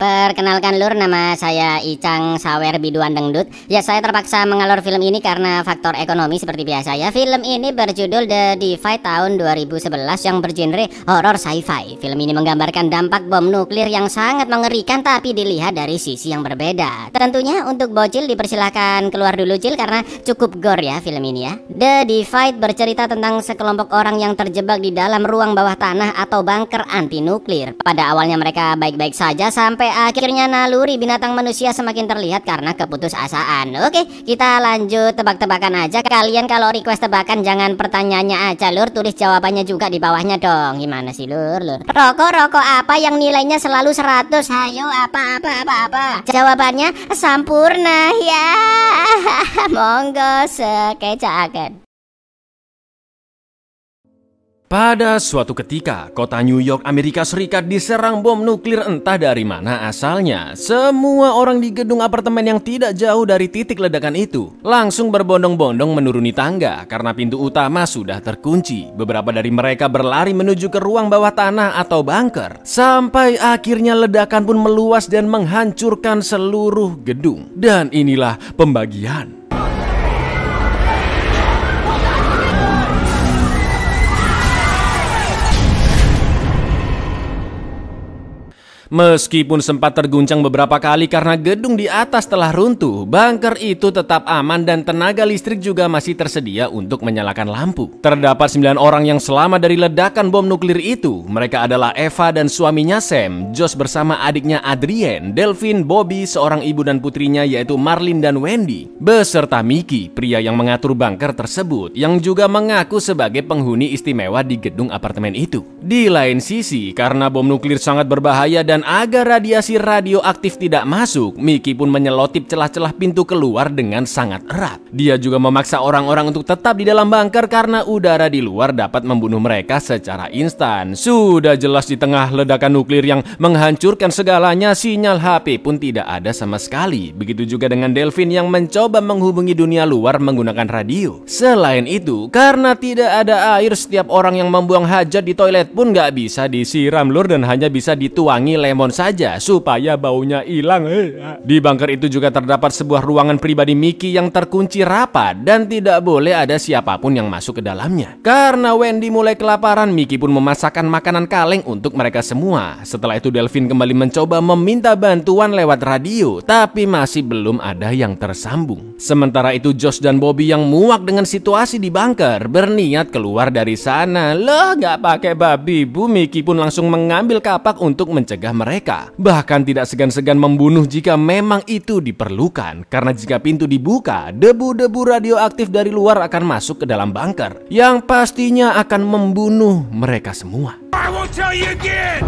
Perkenalkan lur, nama saya Icang Sawer Biduan Dangdut. Ya, saya terpaksa mengalur film ini karena faktor ekonomi seperti biasa ya. Film ini berjudul The Divide tahun 2011 yang bergenre horor sci-fi. Film ini menggambarkan dampak bom nuklir yang sangat mengerikan tapi dilihat dari sisi yang berbeda. Tentunya untuk bocil dipersilahkan keluar dulu Cil karena cukup gore ya film ini ya. The Divide bercerita tentang sekelompok orang yang terjebak di dalam ruang bawah tanah atau bunker anti nuklir. Pada awalnya mereka baik-baik saja sampai akhirnya naluri binatang manusia semakin terlihat karena keputusasaan. Oke, kita lanjut tebak-tebakan aja. Kalian kalau request tebakan jangan pertanyaannya aja lur, tulis jawabannya juga di bawahnya dong. Gimana sih lur? Rokok apa yang nilainya selalu 100? Hayo apa? Jawabannya sampurna ya. Monggo sekecaken. Pada suatu ketika, kota New York, Amerika Serikat diserang bom nuklir entah dari mana asalnya. Semua orang di gedung apartemen yang tidak jauh dari titik ledakan itu langsung berbondong-bondong menuruni tangga karena pintu utama sudah terkunci. Beberapa dari mereka berlari menuju ke ruang bawah tanah atau bunker. Sampai akhirnya ledakan pun meluas dan menghancurkan seluruh gedung. Dan inilah pembagian. Meskipun sempat terguncang beberapa kali karena gedung di atas telah runtuh, bunker itu tetap aman dan tenaga listrik juga masih tersedia untuk menyalakan lampu. Terdapat 9 orang yang selamat dari ledakan bom nuklir itu. Mereka adalah Eva dan suaminya Sam, Josh bersama adiknya Adrienne, Delphine, Bobby, seorang ibu dan putrinya yaitu Marlene dan Wendy, beserta Mickey, pria yang mengatur bunker tersebut, yang juga mengaku sebagai penghuni istimewa di gedung apartemen itu. Di lain sisi, karena bom nuklir sangat berbahaya dan agar radiasi radioaktif tidak masuk, Mickey pun menyelotip celah-celah pintu keluar dengan sangat erat. Dia juga memaksa orang-orang untuk tetap di dalam bunker karena udara di luar dapat membunuh mereka secara instan. Sudah jelas di tengah ledakan nuklir yang menghancurkan segalanya, sinyal HP pun tidak ada sama sekali. Begitu juga dengan Delphine yang mencoba menghubungi dunia luar menggunakan radio. Selain itu, karena tidak ada air, setiap orang yang membuang hajat di toilet pun nggak bisa disiram lur dan hanya bisa dituangi lemon saja supaya baunya hilang. Di bunker itu juga terdapat sebuah ruangan pribadi Mickey yang terkunci rapat dan tidak boleh ada siapapun yang masuk ke dalamnya. Karena Wendy mulai kelaparan, Mickey pun memasakkan makanan kaleng untuk mereka semua. Setelah itu Delphine kembali mencoba meminta bantuan lewat radio, tapi masih belum ada yang tersambung. Sementara itu Josh dan Bobby yang muak dengan situasi di bunker berniat keluar dari sana. Loh, nggak pakai babi bu, Mickey pun langsung mengambil kapak untuk mencegah mereka. Bahkan tidak segan-segan membunuh jika memang itu diperlukan. Karena jika pintu dibuka, debu-debu radioaktif dari luar akan masuk ke dalam bunker, yang pastinya akan membunuh mereka semua. I won't tell you again!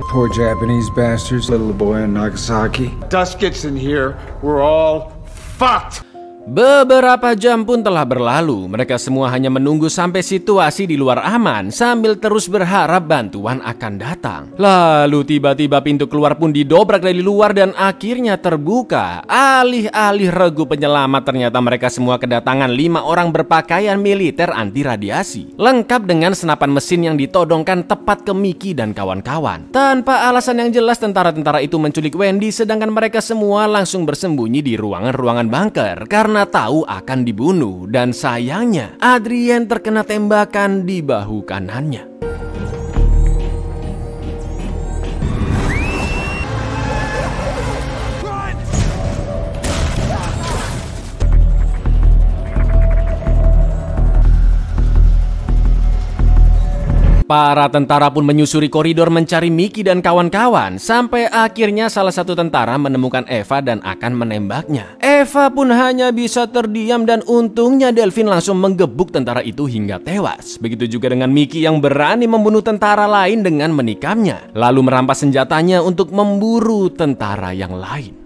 Poor Japanese bastards, little boy in Nagasaki. Dust gets in here, we're all fucked! Beberapa jam pun telah berlalu. Mereka semua hanya menunggu sampai situasi di luar aman sambil terus berharap bantuan akan datang. Lalu tiba-tiba pintu keluar pun didobrak dari luar dan akhirnya terbuka. Alih-alih regu penyelamat, ternyata mereka semua kedatangan 5 orang berpakaian militer anti radiasi, lengkap dengan senapan mesin yang ditodongkan tepat ke Mickey dan kawan-kawan. Tanpa alasan yang jelas, tentara-tentara itu menculik Wendy, sedangkan mereka semua langsung bersembunyi di ruangan-ruangan bunker karena tahu akan dibunuh. Dan sayangnya Adrienne terkena tembakan di bahu kanannya. Para tentara pun menyusuri koridor mencari Mickey dan kawan-kawan. Sampai akhirnya salah satu tentara menemukan Eva dan akan menembaknya. Eva pun hanya bisa terdiam dan untungnya Delphine langsung menggebuk tentara itu hingga tewas. Begitu juga dengan Mickey yang berani membunuh tentara lain dengan menikamnya, lalu merampas senjatanya untuk memburu tentara yang lain.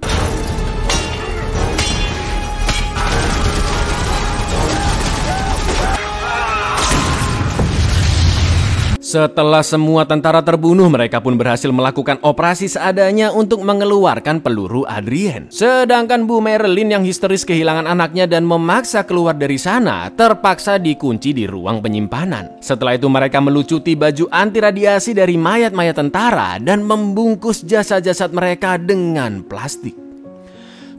Setelah semua tentara terbunuh, mereka pun berhasil melakukan operasi seadanya untuk mengeluarkan peluru Adrien. Sedangkan Bu Marilyn yang histeris kehilangan anaknya dan memaksa keluar dari sana, terpaksa dikunci di ruang penyimpanan. Setelah itu mereka melucuti baju anti radiasi dari mayat-mayat tentara dan membungkus jasad-jasad mereka dengan plastik.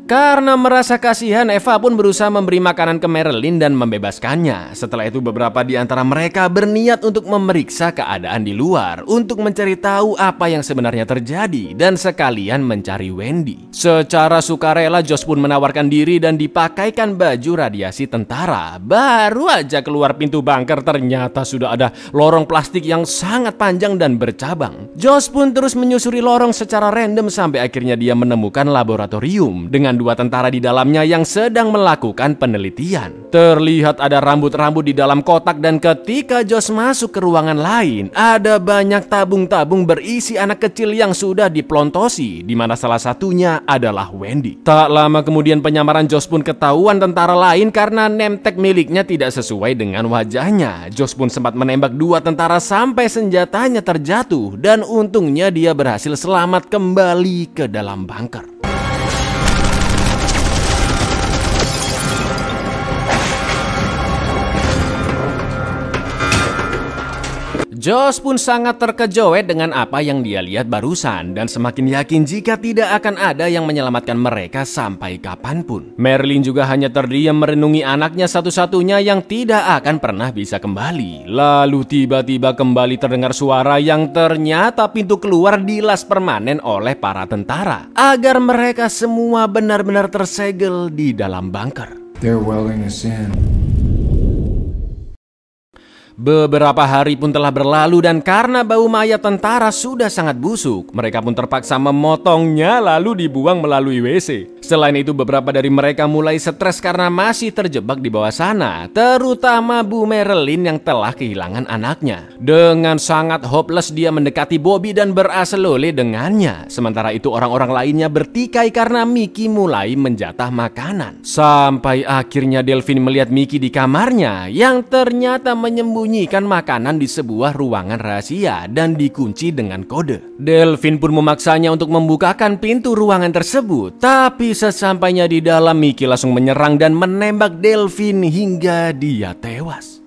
Karena merasa kasihan, Eva pun berusaha memberi makanan ke Marilyn dan membebaskannya. Setelah itu beberapa di antara mereka berniat untuk memeriksa keadaan di luar untuk mencari tahu apa yang sebenarnya terjadi dan sekalian mencari Wendy. Secara sukarela Josh pun menawarkan diri dan dipakaikan baju radiasi tentara. Baru aja keluar pintu bunker ternyata sudah ada lorong plastik yang sangat panjang dan bercabang. Josh pun terus menyusuri lorong secara random sampai akhirnya dia menemukan laboratorium dengan 2 tentara di dalamnya yang sedang melakukan penelitian. Terlihat ada rambut-rambut di dalam kotak dan ketika Josh masuk ke ruangan lain, ada banyak tabung-tabung berisi anak kecil yang sudah diplontosi, di mana salah satunya adalah Wendy. Tak lama kemudian penyamaran Josh pun ketahuan tentara lain karena name tag miliknya tidak sesuai dengan wajahnya. Josh pun sempat menembak 2 tentara sampai senjatanya terjatuh dan untungnya dia berhasil selamat kembali ke dalam bunker. Josh pun sangat terkejut dengan apa yang dia lihat barusan dan semakin yakin jika tidak akan ada yang menyelamatkan mereka sampai kapanpun. Marilyn juga hanya terdiam merenungi anaknya satu-satunya yang tidak akan pernah bisa kembali. Lalu tiba-tiba kembali terdengar suara yang ternyata pintu keluar dilas permanen oleh para tentara agar mereka semua benar-benar tersegel di dalam bunker. They're welling us in. Beberapa hari pun telah berlalu dan karena bau mayat tentara sudah sangat busuk, mereka pun terpaksa memotongnya lalu dibuang melalui WC. Selain itu beberapa dari mereka mulai stres karena masih terjebak di bawah sana, terutama Bu Marilyn yang telah kehilangan anaknya. Dengan sangat hopeless dia mendekati Bobby dan beraselole dengannya. Sementara itu orang-orang lainnya bertikai karena Mickey mulai menjatah makanan. Sampai akhirnya Delphine melihat Mickey di kamarnya yang ternyata menyembunyikan makanan di sebuah ruangan rahasia dan dikunci dengan kode. Delphine pun memaksanya untuk membukakan pintu ruangan tersebut, tapi sesampainya di dalam Mickey langsung menyerang dan menembak Delphine hingga dia tewas.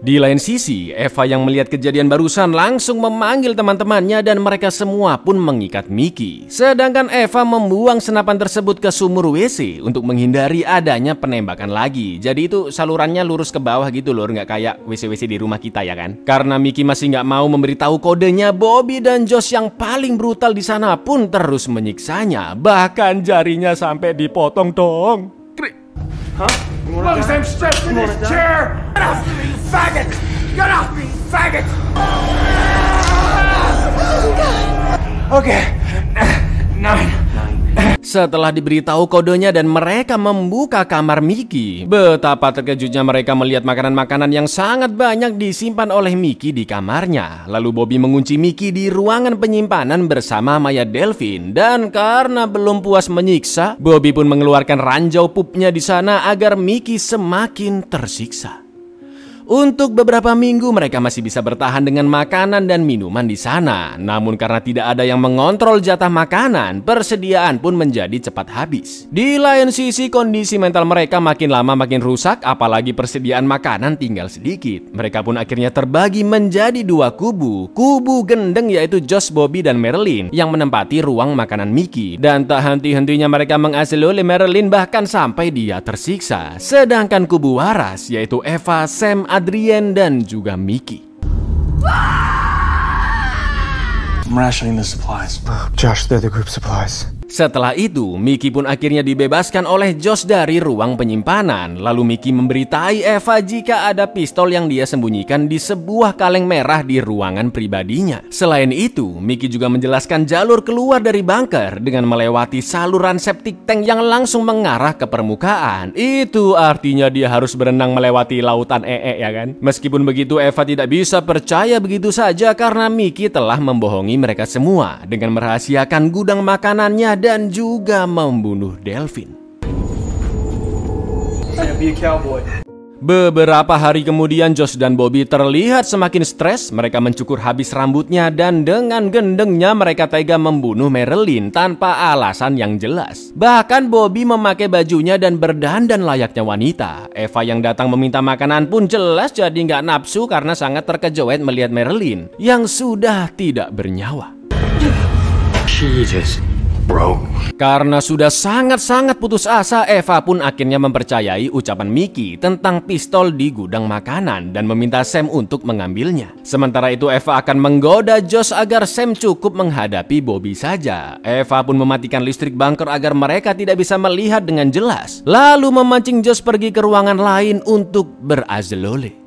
Di lain sisi, Eva yang melihat kejadian barusan langsung memanggil teman-temannya dan mereka semua pun mengikat Mickey. Sedangkan Eva membuang senapan tersebut ke sumur WC untuk menghindari adanya penembakan lagi. Jadi itu salurannya lurus ke bawah gitu loh, nggak kayak WC-WC di rumah kita ya kan. Karena Mickey masih nggak mau memberitahu kodenya, Bobby dan Josh yang paling brutal di sana pun terus menyiksanya. Bahkan jarinya sampai dipotong dong. Lungs, I'm strapped in this chair! Get off me, you faggot! Get off me, you faggot! Okay. 9. Setelah diberitahu kodenya dan mereka membuka kamar Mickey, betapa terkejutnya mereka melihat makanan-makanan yang sangat banyak disimpan oleh Mickey di kamarnya. Lalu Bobby mengunci Mickey di ruangan penyimpanan bersama mayat Delphine dan karena belum puas menyiksa, Bobby pun mengeluarkan ranjau pupnya di sana agar Mickey semakin tersiksa. Untuk beberapa minggu mereka masih bisa bertahan dengan makanan dan minuman di sana. Namun karena tidak ada yang mengontrol jatah makanan, persediaan pun menjadi cepat habis. Di lain sisi kondisi mental mereka makin lama makin rusak, apalagi persediaan makanan tinggal sedikit. Mereka pun akhirnya terbagi menjadi 2 kubu. Kubu gendeng yaitu Josh, Bobby, dan Marilyn yang menempati ruang makanan Mickey. Dan tak henti-hentinya mereka mengaselole Marilyn bahkan sampai dia tersiksa. Sedangkan kubu waras yaitu Eva, Sam, Adrien dan juga Mickey. I'm rationing the supplies. Josh, they're the group supplies. Setelah itu, Mickey pun akhirnya dibebaskan oleh Josh dari ruang penyimpanan. Lalu Mickey memberitahu Eva jika ada pistol yang dia sembunyikan di sebuah kaleng merah di ruangan pribadinya. Selain itu, Mickey juga menjelaskan jalur keluar dari bunker dengan melewati saluran septic tank yang langsung mengarah ke permukaan. Itu artinya dia harus berenang melewati lautan ya kan? Meskipun begitu, Eva tidak bisa percaya begitu saja karena Mickey telah membohongi mereka semua dengan merahasiakan gudang makanannya dan juga membunuh Delphine. Be a cowboy. Beberapa hari kemudian Josh dan Bobby terlihat semakin stres. Mereka mencukur habis rambutnya dan dengan gendengnya mereka tega membunuh Marilyn tanpa alasan yang jelas. Bahkan Bobby memakai bajunya dan berdandan layaknya wanita. Eva yang datang meminta makanan pun jelas jadi nggak nafsu karena sangat terkejut melihat Marilyn yang sudah tidak bernyawa. She just broke. Karena sudah sangat-sangat putus asa, Eva pun akhirnya mempercayai ucapan Mickey tentang pistol di gudang makanan dan meminta Sam untuk mengambilnya. Sementara itu Eva akan menggoda Josh agar Sam cukup menghadapi Bobby saja. Eva pun mematikan listrik bunker agar mereka tidak bisa melihat dengan jelas. Lalu memancing Josh pergi ke ruangan lain untuk berazlole.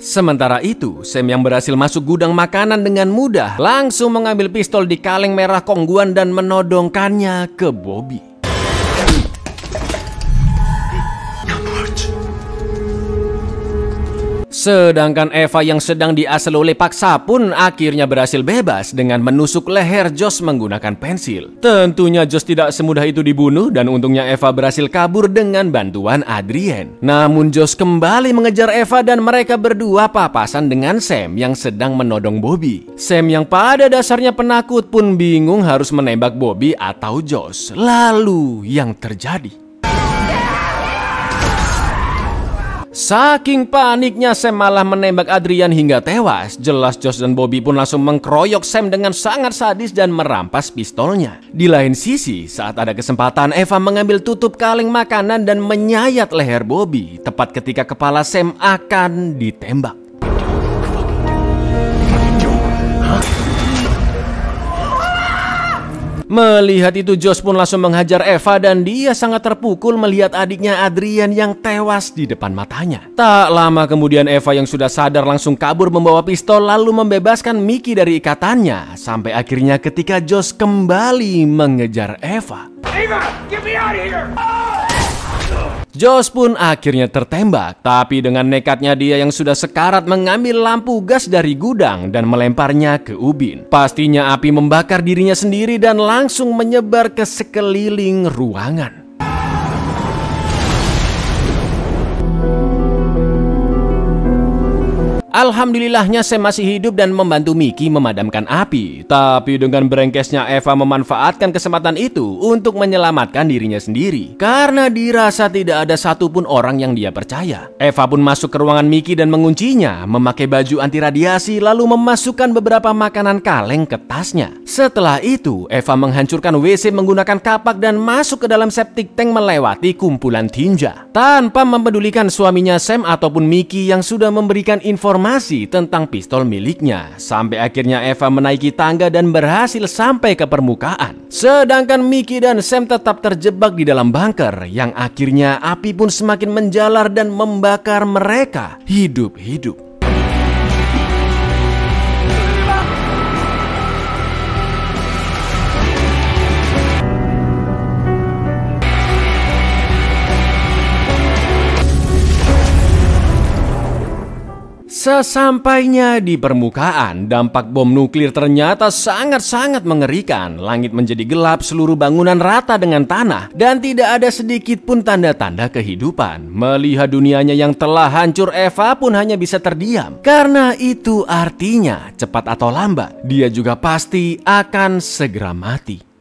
Sementara itu, Sam yang berhasil masuk gudang makanan dengan mudah langsung mengambil pistol di kaleng merah kongguan dan menodongkannya ke Bobby. Sedangkan Eva yang sedang diasel oleh paksa pun akhirnya berhasil bebas dengan menusuk leher Josh menggunakan pensil. Tentunya Josh tidak semudah itu dibunuh dan untungnya Eva berhasil kabur dengan bantuan Adrian. Namun Josh kembali mengejar Eva dan mereka berdua papasan dengan Sam yang sedang menodong Bobby. Sam yang pada dasarnya penakut pun bingung harus menembak Bobby atau Josh. Lalu yang terjadi? Saking paniknya Sam malah menembak Adrian hingga tewas. Jelas Josh dan Bobby pun langsung mengkeroyok Sam dengan sangat sadis dan merampas pistolnya. Di lain sisi, saat ada kesempatan Eva mengambil tutup kaleng makanan dan menyayat leher Bobby tepat ketika kepala Sam akan ditembak. Melihat itu Josh pun langsung menghajar Eva dan dia sangat terpukul melihat adiknya Adrian yang tewas di depan matanya. Tak lama kemudian Eva yang sudah sadar langsung kabur membawa pistol lalu membebaskan Mickey dari ikatannya. Sampai akhirnya ketika Josh kembali mengejar Eva. Eva, get me out of here! Josh pun akhirnya tertembak, tapi dengan nekatnya dia yang sudah sekarat mengambil lampu gas dari gudang dan melemparnya ke ubin. Pastinya api membakar dirinya sendiri dan langsung menyebar ke sekeliling ruangan. Alhamdulillahnya Sam masih hidup dan membantu Mickey memadamkan api. Tapi dengan brengkesnya Eva memanfaatkan kesempatan itu untuk menyelamatkan dirinya sendiri. Karena dirasa tidak ada satupun orang yang dia percaya. Eva pun masuk ke ruangan Mickey dan menguncinya, memakai baju anti radiasi lalu memasukkan beberapa makanan kaleng ke tasnya. Setelah itu Eva menghancurkan WC menggunakan kapak dan masuk ke dalam septic tank melewati kumpulan tinja. Tanpa mempedulikan suaminya Sam ataupun Mickey yang sudah memberikan informasi tentang pistol miliknya. Sampai akhirnya Eva menaiki tangga dan berhasil sampai ke permukaan. Sedangkan Mickey dan Sam tetap terjebak di dalam bunker yang akhirnya api pun semakin menjalar dan membakar mereka hidup-hidup. Sesampainya di permukaan, dampak bom nuklir ternyata sangat-sangat mengerikan. Langit menjadi gelap, seluruh bangunan rata dengan tanah, dan tidak ada sedikit pun tanda-tanda kehidupan. Melihat dunianya yang telah hancur, Eva pun hanya bisa terdiam. Karena itu artinya, cepat atau lambat, dia juga pasti akan segera mati.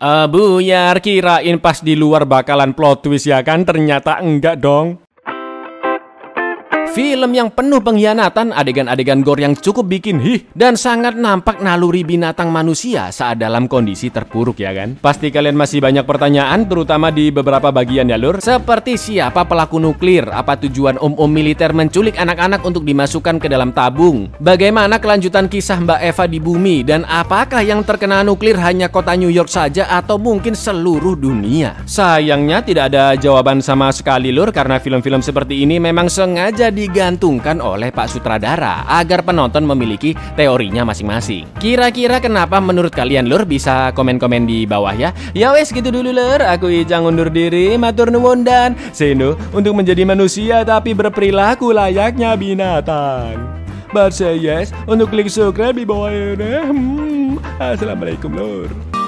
Buyar, kirain pas di luar bakalan plot twist ya kan, ternyata enggak dong. Film yang penuh pengkhianatan, adegan-adegan gore yang cukup bikin dan sangat nampak naluri binatang manusia saat dalam kondisi terpuruk ya kan. Pasti kalian masih banyak pertanyaan, terutama di beberapa bagian ya lur. Seperti siapa pelaku nuklir, apa tujuan om-om militer menculik anak-anak untuk dimasukkan ke dalam tabung, bagaimana kelanjutan kisah Mbak Eva di bumi, dan apakah yang terkena nuklir hanya kota New York saja atau mungkin seluruh dunia. Sayangnya tidak ada jawaban sama sekali lur, karena film-film seperti ini memang sengaja digantungkan oleh Pak Sutradara agar penonton memiliki teorinya masing-masing. Kira-kira kenapa menurut kalian lur? Bisa komen-komen di bawah ya. Ya wes gitu dulu lur, aku Icang undur diri, matur nuwun dan seno untuk menjadi manusia tapi berperilaku layaknya binatang. But say yes untuk klik subscribe di bawah ini. Assalamualaikum lur.